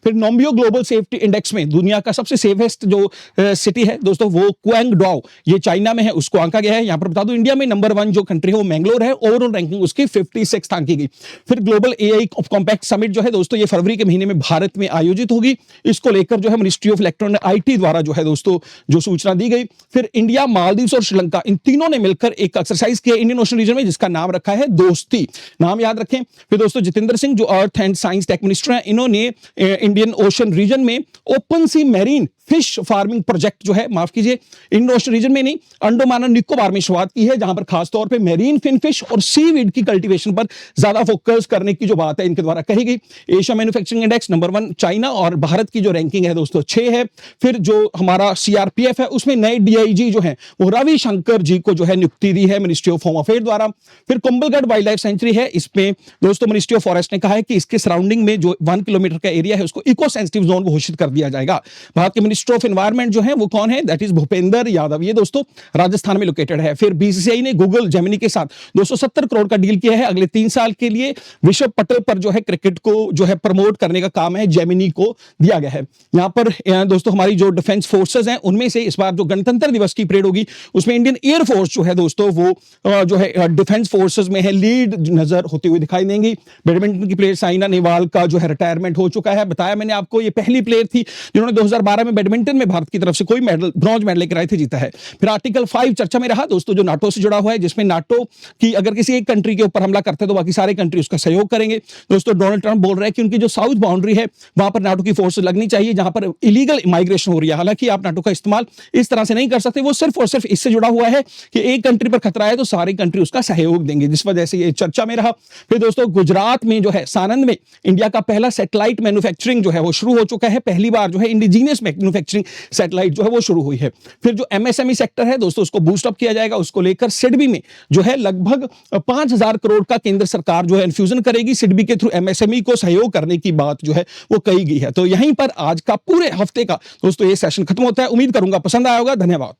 फिर नोम्बियो global safety index में दुनिया का सबसे सेफेस्ट जो सिटी है दोस्तों वो क्वांगडोउ, ये चाइना में है, उसको आंका गया है। यहां पर बता दूं इंडिया में नंबर 1 जो कंट्री है वो मैंगलोर है, ओवरऑल रैंकिंग उसकी 56 आंकी गई। फिर ग्लोबल एआई कॉम्पैक्ट समिट जो है दोस्तों ये फरवरी के महीने में भारत में आयोजित होगी, इसको लेकर जो है मिनिस्ट्री ऑफ इलेक्ट्रॉनिक आईटी द्वारा जो है दोस्तों जो सूचना दी गई। फिर इंडिया, मालदीव्स और श्रीलंका इन तीनों ने मिलकर एक एक्सरसाइज किया इंडियन ओशन रीजन में, जिसका नाम रखा है दोस्ती, नाम याद रखें। फिर दोस्तों जितेंद्र सिंह जो earth and science tech minister हैं, इन्होंने इंडियन ओशन रीजन में ओपन सी मैरीन फिश फार्मिंग प्रोजेक्ट जो है, माफ कीजिए इंडियन ओशन रीजन में नहीं, अंडमान और निकोबार में शुरुआत की है, जहां पर खासतौर पे मैरीन फिन फिश और सीवीड की कल्टीवेशन पर ज्यादा फोकस करने की जो बात है इनके द्वारा कही गई। Asia manufacturing index number 1 China, और भारत की जो रैंकिंग है दोस्तों 6 है। फिर जो हमारा सीआरपीएफ है उसमें नए डीआईजी जो है वो रविशंकर जी को जो है नियुक्ति दी है मिनिस्ट्री ऑफ होम अफेयर द्वारा। फिर कुंभलगढ़ वाइल्ड लाइफ सेंचुरी है, इसमें दोस्तों मिनिस्ट्री ऑफ फॉरेस्ट ने कहा है कि इसके सराउंडिंग में जो 1 किलोमीटर का एरिया है उसको इको सेंसिटिव जोन घोषित कर दिया जाएगा। भारत के मिनिस्टर ऑफ एनवायरमेंट जो है वो कौन है, दैट इज भूपेंद्र यादव, ये दोस्तों राजस्थान में लोकेटेड है। फिर बीसीसीआई ने गूगल जेमिनी के साथ 270 करोड़ का डील किया है अगले 3 साल के लिए। विश्व पटल पर जो है क्रिकेट को जो है प्रमोट करने का काम है जेमिनी को दिया गया है। यहां पर दोस्तों हमारी जो डिफेंस फोर्सेस हैं उनमें से इस बार जो गणतंत्र दिवस की परेड होगी उसमें इंडियन एयरफोर्स जो है दोस्तों वो जो है डिफेंस फोर्सेस में है लीड नजर होती हुई दिखाई देंगी। बैडमिंटन की प्लेयर साइना नेहवाल का जो है रिटायरमेंट हो चुका है, बताया मैंने आपको, ये पहली प्लेयर थी जिन्होंने 2012 में बैडमिंटन में भारत की तरफ से कोई मेडल, ब्रॉन्ज मेडल लेकर आए थे, जीता है। फिर आर्टिकल 5 चर्चा में रहा दोस्तों, जो नाटो से जुड़ा हुआ है, जिसमें नाटो की अगर किसी एक कंट्री के ऊपर हमला करते हैं तो बाकी सारे कंट्री उसका सहयोग करेंगे। दोस्तों डोनाल्ड ट्रंप बोल रहे हैं कि उनकी जो साउथ बाउंड्री है वहां पर नाटो की फोर्स लगनी चाहिए, जहां पर इलीगल माइग्रेशन हो रही है। हालांकि आप नाटो का इस्तेमाल इस तरह से नहीं कर सकते, वो सिर्फ और सिर्फ इससे जुड़ा हुआ है कि एक कंट्री पर खतरा है तो सारी कंट्री उसका सहयोग देंगे, जिस वजह से ये चर्चा में रहा। फिर दोस्तों गुजरात में जो है सानंद में इंडिया का पहला सैटेलाइट मैन्युफैक्चरिंग जो है वो शुरू हो चुका है, पहली बार जो है इंडिजीनियस मैन्युफैक्चरिंग सैटेलाइट जो है वो शुरू हुई है। फिर जो एमएसएमई सेक्टर है दोस्तों उसको बूस्ट अप किया जाएगा, उसको लेकर सिडबी में जो है लगभग 5000 करोड़ का केंद्र सरकार जो है इन्फ्यूजन करेगी, सिडबी के थ्रू एमएसएमई को सहयोग करने की बात जो है वो कही गई है। तो यहीं पर आज का पूरे हफ्ते का दोस्तों ये सेशन खत्म होता है। उम्मीद करूंगा पसंद आया होगा। धन्यवाद।